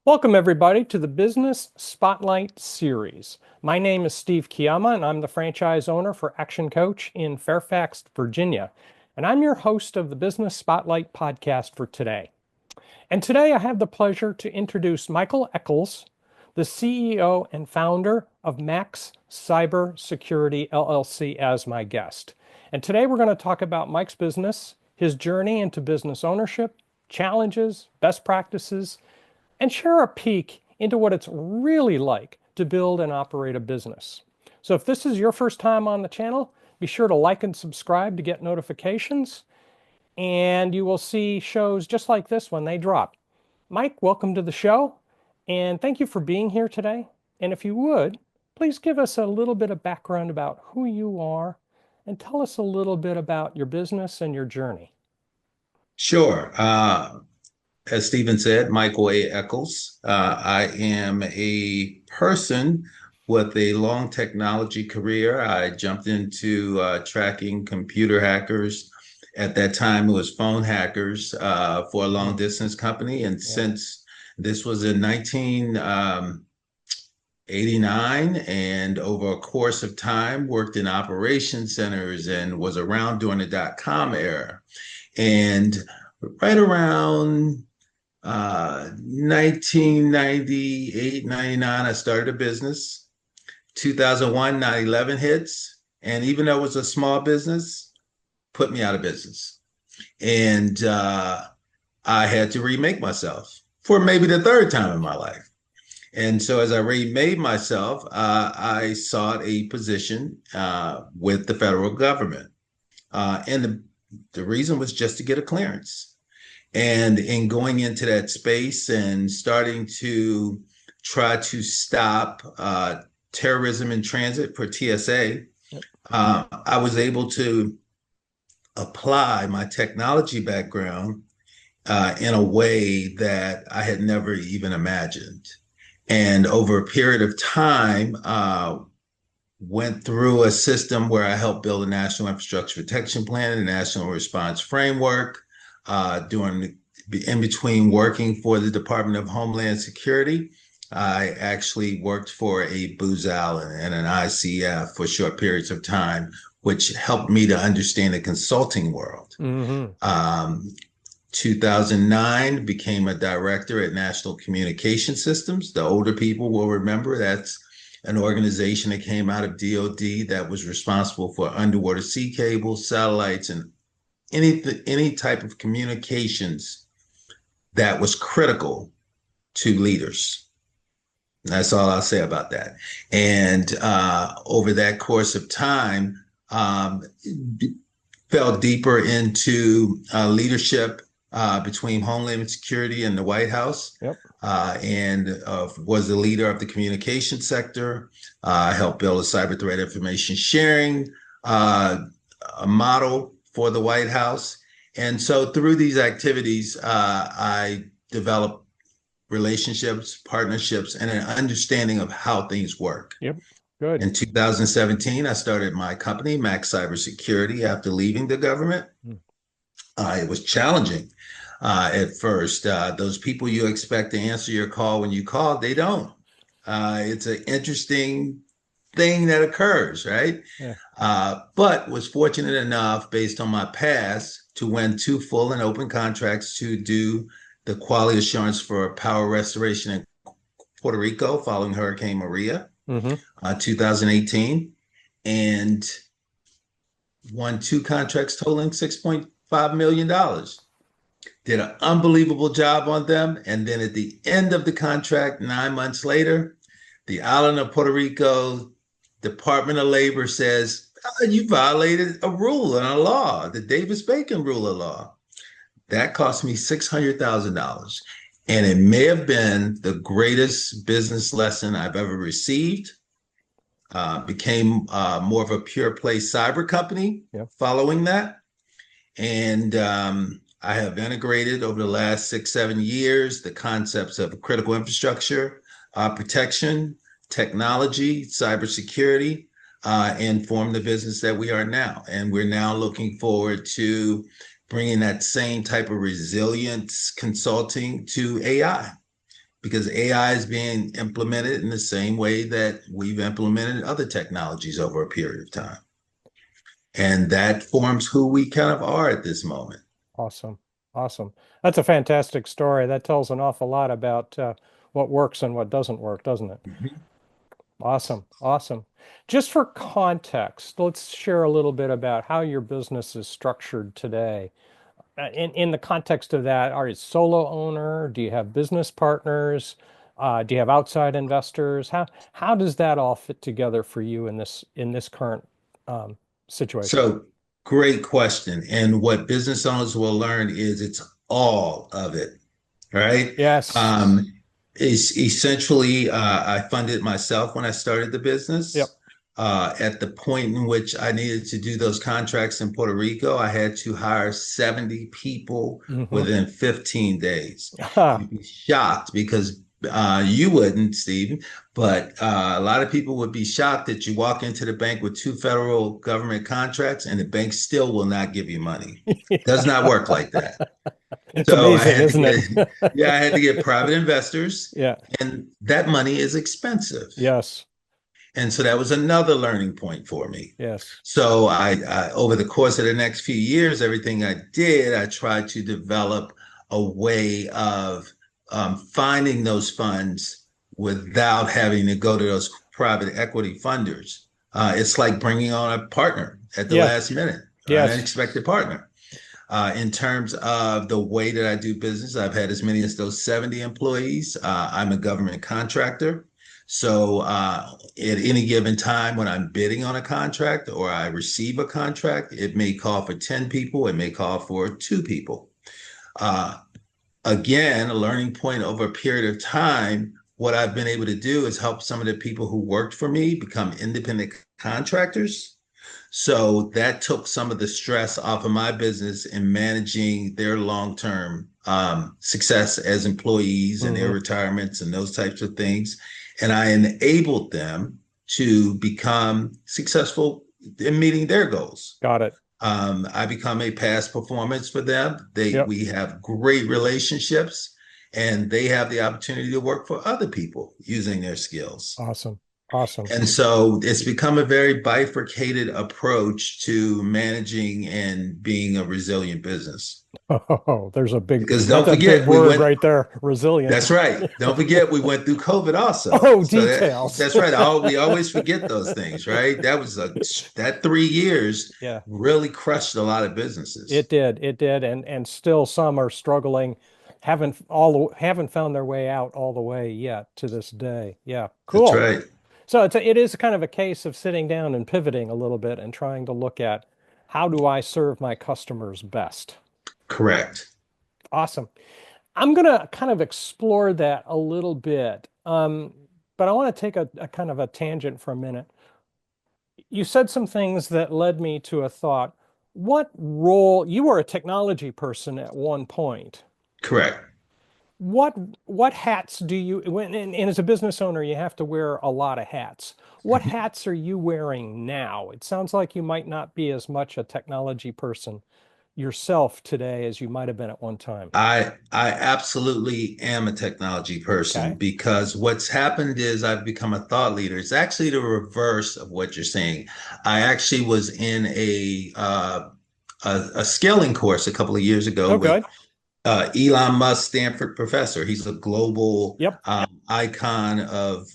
Welcome, everybody, to the Business Spotlight series. My name is Steve Kiyama, and I'm the franchise owner for Action Coach in Fairfax, Virginia. And I'm your host of the Business Spotlight podcast for today. And today I have the pleasure to introduce Michael Echols, the CEO and founder of Max Cyber Security LLC, as my guest. And today we're going to talk about Mike's business, his journey into business ownership, challenges, best practices, and share a peek into what it's really like to build and operate a business. So if this is your first time on the channel, be sure to like and subscribe to get notifications, and you will see shows just like this when they drop. Mike, welcome to the show, and thank you for being here today. And if you would, please give us a little bit of background about who you are and tell us a little bit about your business and your journey. Sure. As Stephen said, Michael A. Echols. I am a person with a long technology career. I jumped into tracking computer hackers. At that time, it was phone hackers for a long distance company. And Yeah. since this was in 1989, and over a course of time, worked in operation centers and was around during the dot-com era. And right around 1998, 99, I started a business. 2001, 9/11 hits. And even though it was a small business, put me out of business. And I had to remake myself for maybe the third time in my life. And so as I remade myself, I sought a position with the federal government. And the reason was just to get a clearance. And in going into that space and starting to try to stop terrorism in transit for TSA, Yep. I was able to apply my technology background in a way that I had never even imagined. And over a period of time, went through a system where I helped build a national infrastructure protection plan, a national response framework, during in between working for the Department of Homeland Security. I actually worked for a Booz Allen and an ICF for short periods of time, which helped me to understand the consulting world. Mm-hmm. 2009, became a director at National Communication Systems. The older people will remember that's an organization that came out of DoD that was responsible for underwater sea cables, satellites, and any type of communications that was critical to leaders. That's all I'll say about that. And over that course of time, fell deeper into leadership between Homeland Security and the White House, Yep. and was the leader of the communication sector. Helped build a cyber threat information sharing a model for the White House. And so through these activities, I developed relationships, partnerships, and an understanding of how things work. Yep. Good. In 2017, I started my company, Max Cyber Security, after leaving the government. It was challenging at first. Those people you expect to answer your call when you call, they don't. It's an interesting thing that occurs, right? Yeah. But was fortunate enough, based on my past, to win two full and open contracts to do the quality assurance for power restoration in Puerto Rico following Hurricane Maria, Mm-hmm. 2018, and won two contracts totaling $6.5 million. Did an unbelievable job on them. And then at the end of the contract, 9 months later, the island of Puerto Rico Department of Labor says, oh, you violated a rule and a law, the Davis-Bacon rule of law. That cost me $600,000. And it may have been the greatest business lesson I've ever received. Became more of a pure play cyber company Yep. following that. And I have integrated over the last 6, 7 years the concepts of critical infrastructure, protection, technology, cybersecurity, and formed the business that we are now. And we're now looking forward to bringing that same type of resilience consulting to AI. because AI is being implemented in the same way that we've implemented other technologies over a period of time. And that forms who we kind of are at this moment. Awesome. Awesome. That's a fantastic story. That tells an awful lot about what works and what doesn't work, doesn't it? Mhm. Awesome. Awesome. Just for context, let's share a little bit about how your business is structured today. In the context of that, are you solo owner? Do you have business partners? Do you have outside investors? How does that all fit together for you in this current um, situation? So, great question. And what business owners will learn is it's all of it, right? Yes. Um, is essentially, I funded myself when I started the Yep. business. At the point in which I needed to do those contracts in Puerto Rico, I had to hire 70 people Hmm. within 15 days. You'd be shocked because you wouldn't, Stephen, but a lot of people would be shocked that you walk into the bank with two federal government contracts and the bank still will not give you money. Does not work like that. It's So I amazing, had to isn't get, it? yeah, I had to get private investors, Yeah. and that money is expensive. Yes. And so that was another learning point for me. Yes. So over the course of the next few years, everything I did, I tried to develop a way of finding those funds without having to go to those private equity funders. It's like bringing on a partner at the Yeah. last minute, an Yes. unexpected partner. In terms of the way that I do business, I've had as many as those 70 employees. I'm a government contractor. So at any given time when I'm bidding on a contract or I receive a contract, it may call for 10 people, it may call for two people. Uh, Again, a learning point over a period of time, what I've been able to do is help some of the people who worked for me become independent contractors. So that took some of the stress off of my business in managing their long-term success as employees and their Hmm. retirements and those types of things. And I enabled them to become successful in meeting their goals. Got it. I become a past performance for them. Yep. We have great relationships, and they have the opportunity to work for other people using their skills. Awesome. Awesome. And so it's become a very bifurcated approach to managing and being a resilient business. Oh, Because that's don't a big forget, word right there. Resilient. that's right. Don't forget, we went through COVID also. Oh, So details. that's right. We always forget those things, right? That 3 years Yeah, really crushed a lot of businesses. it did. It did. And still some are struggling, haven't found their way out all the way yet to this day. Yeah, That's cool. right. So it is kind of a case of sitting down and pivoting a little bit and trying to look at how do I serve my customers best? Correct. Awesome. I'm going to kind of explore that a little bit. But I want to take a kind of a tangent for a minute. You said some things that led me to a thought. What role, you were a technology person at one point. Correct. What what hats do you, and as a business owner, you have to wear a lot of hats. What hats are you wearing now? It sounds like you might not be as much a technology person yourself today as you might have been at one time. I absolutely am a technology person Okay. because what's happened is I've become a thought leader. It's actually the reverse of what you're saying. I actually was in a scaling course a couple of years ago Oh, with good. Elon Musk, Stanford professor. He's a global Yep. icon of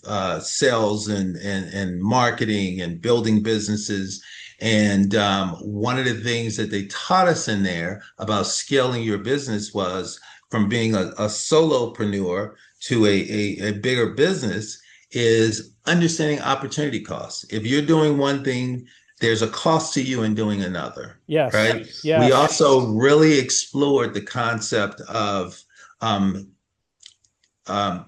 sales and marketing and building businesses. And one of the things that they taught us in there about scaling your business was from being a solopreneur to a bigger business is understanding opportunity costs. If you're doing one thing, there's a cost to you in doing another, Yes. right? We Yes. also really explored the concept of um,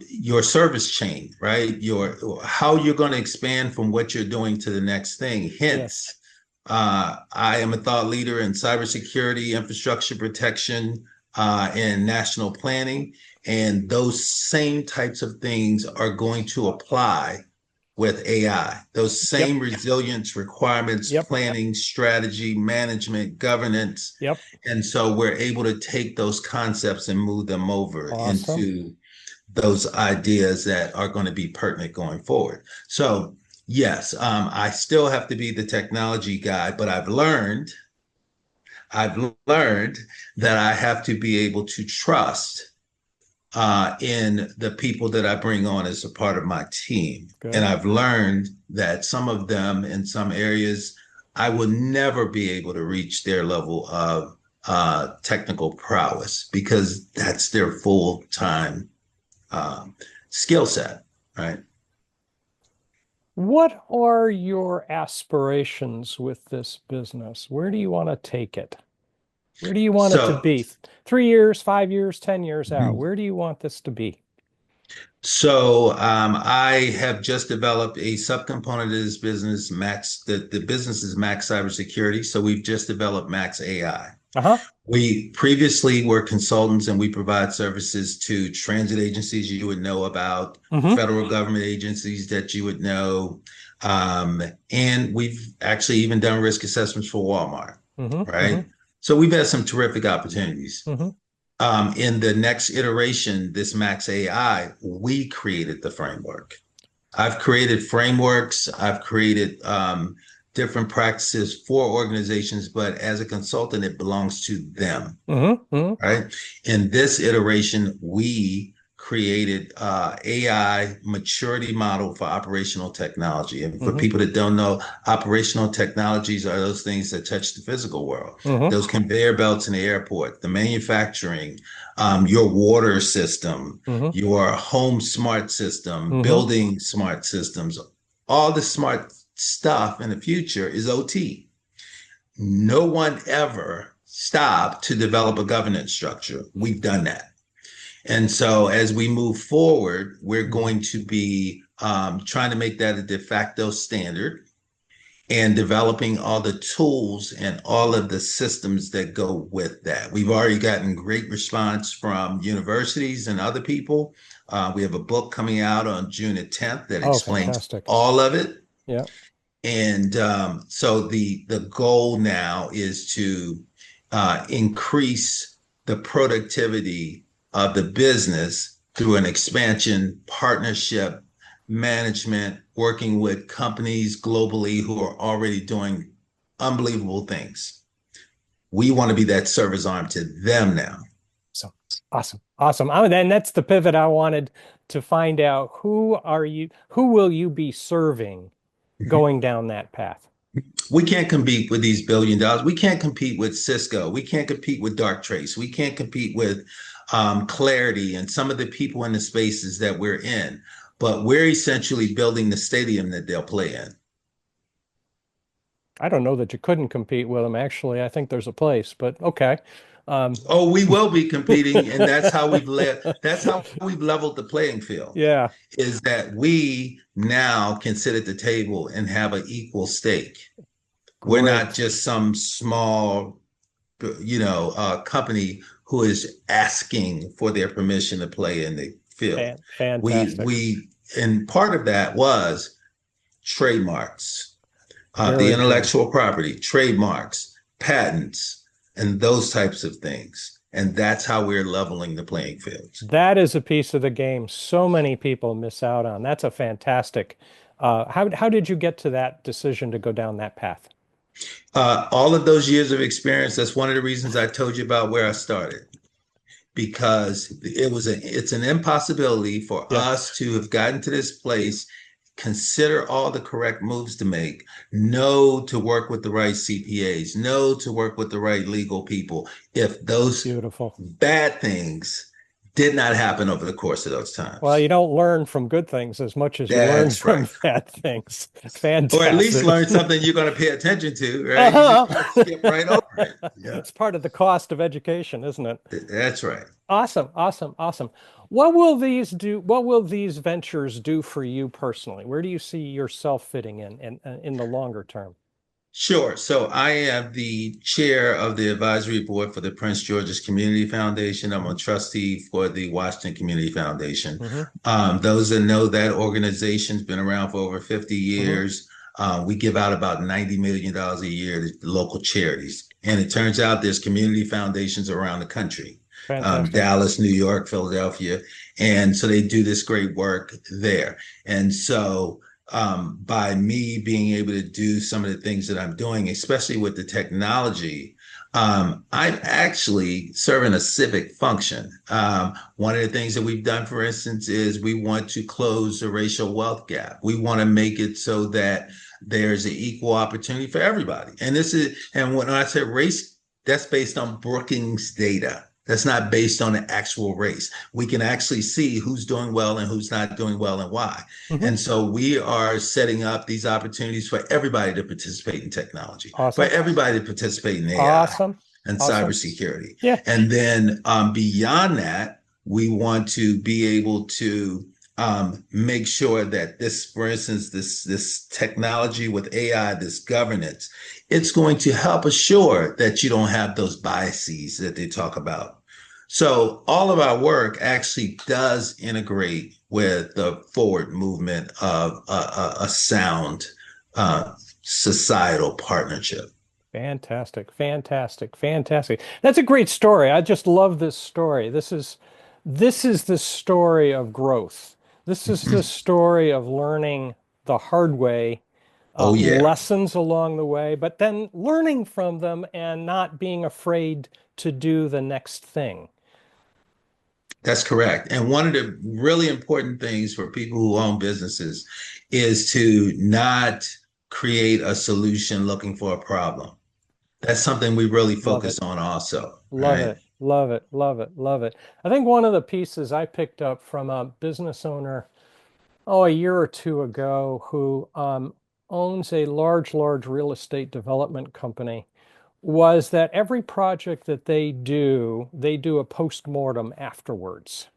your service chain, right? Your how you're going to expand from what you're doing to the next thing. Yes. Hence, I am a thought leader in cybersecurity, infrastructure protection, and national planning. And those same types of things are going to apply with AI. Those Yep. same resilience requirements, Yep. planning, strategy, management, governance. Yep. And so we're able to take those concepts and move them over Awesome. into those ideas that are going to be pertinent going forward. So yes, I still have to be the technology guy, but I've learned that I have to be able to trust in the people that I bring on as a part of my team. And Good. I've learned that some of them in some areas, I will never be able to reach their level of technical prowess because that's their full time skill set, right? What are your aspirations with this business? Where do you want to take it? Where do you want it to So, be? 3 years, 5 years, 10 years out? mhm. Where do you want this to be? I have just developed a subcomponent of this business, Max. The business is Max Cybersecurity. So we've just developed Max AI. Uh-huh. We previously were consultants and we provide services to transit agencies you would know about, Mm-hmm. federal government agencies that you would know. Um, and we've actually even done risk assessments for Walmart, Mm-hmm. Mm-hmm. right? So we've had some terrific opportunities. Mm-hmm. In the next iteration, this Max AI, we created the framework. I've created frameworks, I've created different practices for organizations, but as a consultant, it belongs to them, Mm-hmm. Mm-hmm. right? In this iteration, we created AI maturity model for operational technology. And for Mm-hmm. people that don't know, operational technologies are those things that touch the physical world. Mm-hmm. Those conveyor belts in the airport, the manufacturing, your water system, Mm-hmm. your home smart system, Mm-hmm. building smart systems, all the smart stuff in the future is OT. No one ever stopped to develop a governance structure. We've done that. And so as we move forward, we're Mm-hmm. going to be trying to make that a de facto standard and developing all the tools and all of the systems that go with that. We've already gotten great response from universities and other people. We have a book coming out on June the 10th that Oh, explains fantastic. all of it. Yeah. And so the goal now is to increase the productivity of the business through an expansion, partnership, management, working with companies globally who are already doing unbelievable things. We want to be that service arm to them now. So awesome. Awesome. And that's the pivot I wanted to find out. Who will you be serving going down that path? We can't compete with these $1 billion. We can't compete with Cisco. We can't compete with Darktrace. We can't compete with Clarity and some of the people in the spaces that we're in. But we're essentially building the stadium that they'll play in. I don't know that you couldn't compete with them. Actually, I think there's a place, but okay. Um, Oh, we will be competing, and that's how we've leveled the playing field. yeah, Is that we now can sit at the table and have an equal stake. We're not great. just some small company who is asking for their permission to play in the field. Fantastic. And part of that was trademarks, the Very good. intellectual property, trademarks, patents, and those types of things. And that's how we're leveling the playing field. That is a piece of the game so many people miss out on. That's a fantastic. How did you get to that decision to go down that path? All of those years of experience, that's one of the reasons I told you about where I started. Because it's an impossibility for Yeah, us to have gotten to this place, consider all the correct moves to make, know to work with the right CPAs, know to work with the right legal people, if those beautiful. bad things did not happen over the course of those Well, you times. don't learn from good things as much as you learn That's from right. bad things. Or at least Fantastic. learn something you're going to pay attention to, right? You just can't skip right Uh-huh. over it. Yeah, It's part of the cost of education, isn't it? that's right. Awesome, awesome, awesome. What will these do? What will these ventures do for you personally? Where do you see yourself fitting in the longer term? Sure. So I am the chair of the advisory board for the Prince George's Community Foundation. I'm a Mhm. trustee for the Washington Community Foundation. Hmm. Those that know that organization's been around for over 50 Hmm. years. We give out about $90 million a year to local charities. And it turns out there's community foundations around the country. Fantastic. Dallas, New York, Philadelphia. And so they do this great work there. And so by me being able to do some of the things that I'm doing, especially with the technology, I'm actually serving a civic function. One of the things that we've done, for instance, is we want to close the racial wealth gap. We want to make it so that there's an equal opportunity for everybody. And when I say race, that's based on Brookings data. That's not based on the actual race. We can actually see who's doing well and who's not doing well and why. Hmm. And so we are setting up these opportunities for everybody to participate in technology, for Awesome. everybody to participate in AI Awesome. and Awesome. cybersecurity. Yeah. And then beyond that, we want to be able to make sure that this, for instance, this technology with AI, this governance, it's going to help assure that you don't have those biases that they talk about. So all of our work actually does integrate with the forward movement of a sound societal partnership. Fantastic. Fantastic. Fantastic. That's a great story. I just love this story. This is the story of growth. This is the story of learning the hard way, Oh yeah. lessons along the way, but then learning from them and not being afraid to do the next thing. That's correct. And one of the really important things for people who own businesses is to not create a solution looking for a problem. That's something we really Love it. focus on also, Love right? it. Love it. Love it. Love it. I think one of the pieces I picked up from a business owner, a year or two ago, who owns a large real estate development company, was that every project that they do a post-mortem afterwards,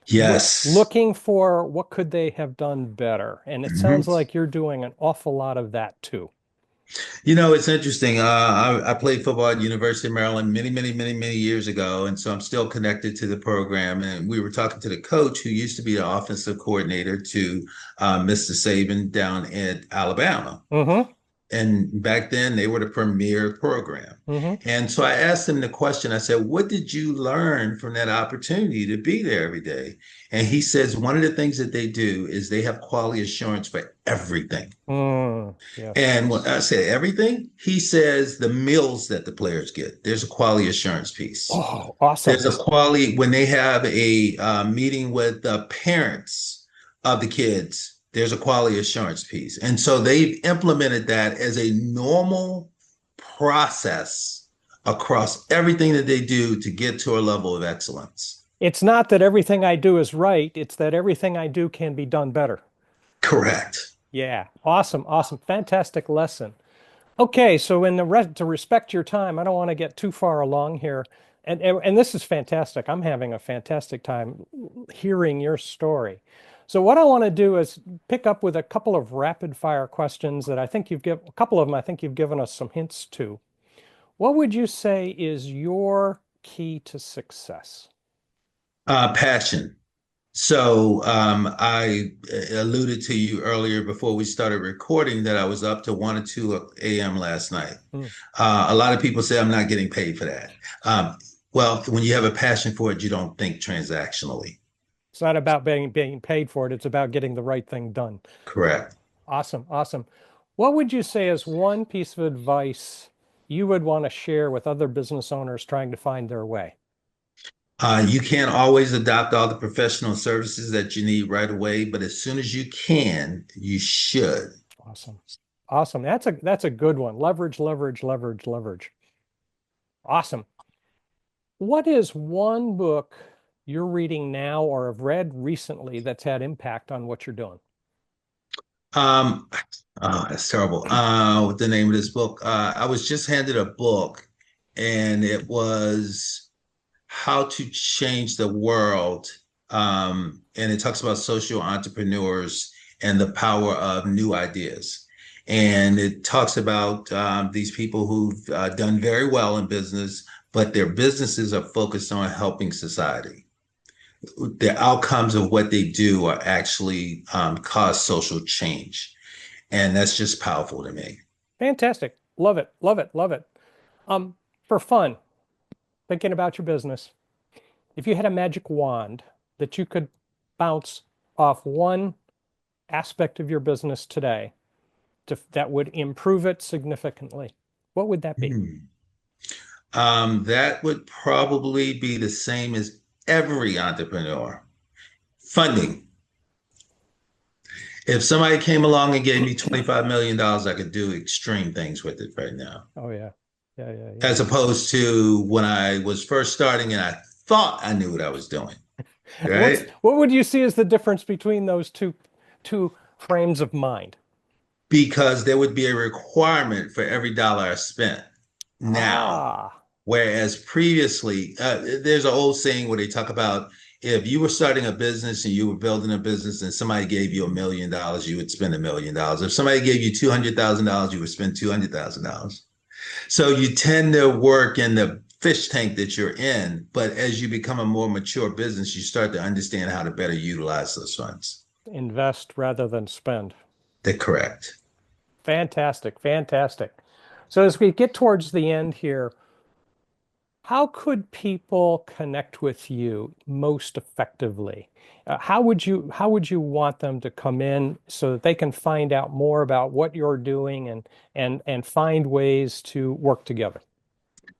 Yes. looking for what could they have done better. And it Mhm. sounds like you're doing an awful lot of that too. You know, it's interesting. I played football at University of Maryland many years ago, and so I'm still connected to the program. And we were talking to the coach who used to be the offensive coordinator to Mr. Saban down at Alabama. Mm-hmm. And back then, they were the premier program. Mm-hmm. And so I asked him the question. I said, "What did you learn from that opportunity to be there every day?" And he says, "One of the things that they do is they have quality assurance for everything." Yes. And when I say everything, he says the meals that the players get, there's a quality assurance piece. Oh, awesome. There's a quality when they have a meeting with the parents of the kids, there's a quality assurance piece. And so they've implemented that as a normal process across everything that they do to get to a level of excellence. It's not that everything I do is right, it's that everything I do can be done better. Correct. Yeah. Awesome. Awesome. Fantastic lesson. Okay, so in the to respect your time, I don't want to get too far along here. And this is fantastic. I'm having a fantastic time hearing your story. So what I want to do is pick up with a couple of rapid fire questions that I think you've given a couple of them I think you've given us some hints to. What would you say is your key to success? Passion. So I alluded to you earlier before we started recording that I was up to 1 or 2 a.m. last night. Hmm. A lot of people say I'm not getting paid for that. Well, when you have a passion for it, you don't think transactionally. It's not about being paid for it, it's about getting the right thing done. Correct. Awesome, awesome. What would you say is one piece of advice you would want to share with other business owners trying to find their way? You can't always adopt all the professional services that you need right away, but as soon as you can, you should. Awesome. Awesome. That's a good one. Leverage, leverage, leverage, leverage. Awesome. What is one book you're reading now or have read recently that's had impact on what you're doing? Um, oh, that's terrible. What the name of this book? I was just handed a book, and it was How to Change the World. And it talks about social entrepreneurs and the power of new ideas. And it talks about these people who've done very well in business, but their businesses are focused on helping society. The outcomes of what they do are actually cause social change. And that's just powerful to me. Fantastic. Love it. Love it. Love it. Um, for fun, thinking about your business. if you had a magic wand that you could bounce off one aspect of your business today that would improve it significantly, what would that be? Hmm. That would probably be the same as every entrepreneur. Funding. If somebody came along and gave me $25 million, I could do extreme things with it right now. Oh yeah. Yeah, yeah, yeah. As opposed to when I was first starting and I thought I knew what I was doing, right? What would you see as the difference between those two frames of mind? Because there would be a requirement for every dollar I spent now. Ah, Whereas previously, there's an old saying where they talk about if you were starting a business and you were building a business and somebody gave you $1 million, you would spend $1 million. If somebody gave you $200,000, you would spend $200,000. So you tend to work in the fish tank that you're in. But as you become a more mature business, you start to understand how to better utilize those funds. invest rather than spend. They're correct. Fantastic, fantastic. So as we get towards the end here, how could people connect with you most effectively? How would you want them to come in so that they can find out more about what you're doing and find ways to work together?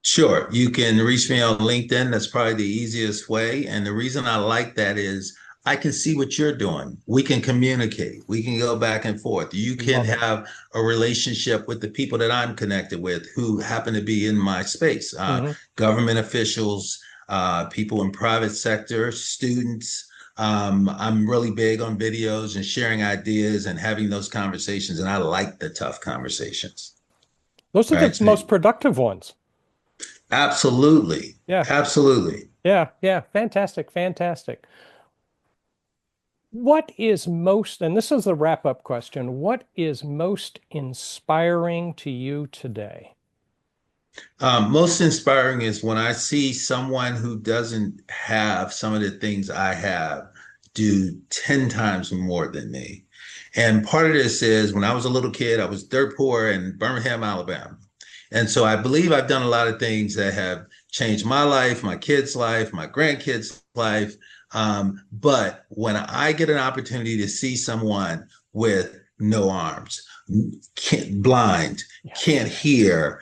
Sure. You can reach me on LinkedIn. That's probably the easiest way. And the reason I like that is I can see what you're doing. We can communicate. We can go back and forth. You can Love it. have a relationship with the people that I'm connected with who happen to be in my space, Hmm. government officials, people in private sector, students. I'm really big on videos and sharing ideas and having those conversations. And I like the tough conversations, Those are the right? So most productive ones. absolutely. Yeah, Absolutely. yeah, yeah. Fantastic, fantastic. What is most, and this is the wrap-up question, what is most inspiring to you today? Most inspiring is when I see someone who doesn't have some of the things I have do 10 times more than me. And part of this is when I was a little kid, I was dirt poor in Birmingham, Alabama. And so I believe I've done a lot of things that have changed my life, my kids' life, my grandkids' life. But when I get an opportunity to see someone with no arms, blind, can't Yes. hear,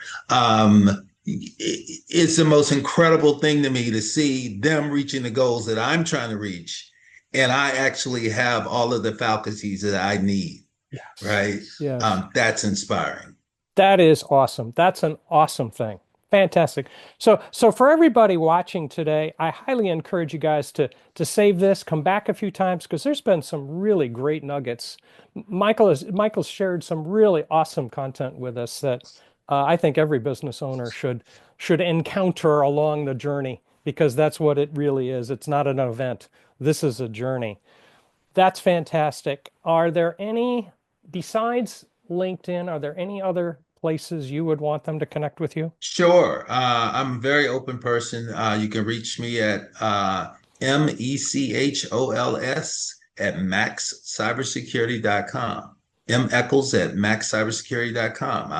it's the most incredible thing to me to see them reaching the goals that I'm trying to reach. And I actually have all of the faculties that I need, Yes. right? Yes. That's inspiring. That is awesome. That's an awesome thing. Fantastic. So for everybody watching today, I highly encourage you guys to save this, come back a few times because there's been some really great nuggets. Michael's shared some really awesome content with us that I think every business owner should encounter along the journey because that's what it really is. It's not an event. This is a journey. That's fantastic. Are there any, besides LinkedIn, are there any other places you would want them to connect with you? Sure. I'm a very open person. You can reach me at MECHOLS at maxcybersecurity.com. Echols at maxcybersecurity.com.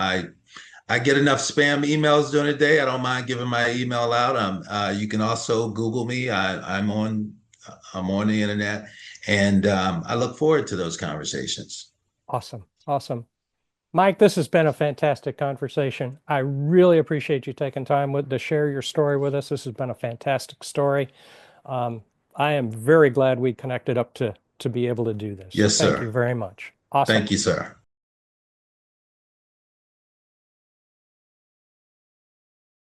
I get enough spam emails during the day. I don't mind giving my email out. You can also Google me. I'm on the internet, and I look forward to those conversations. Awesome. Awesome. Mike, this has been a fantastic conversation. I really appreciate you taking time to share your story with us. This has been a fantastic story. Um, I am very glad we connected up to be able to do this. So Yes, thank you sir. very much. Awesome. Thank you, sir.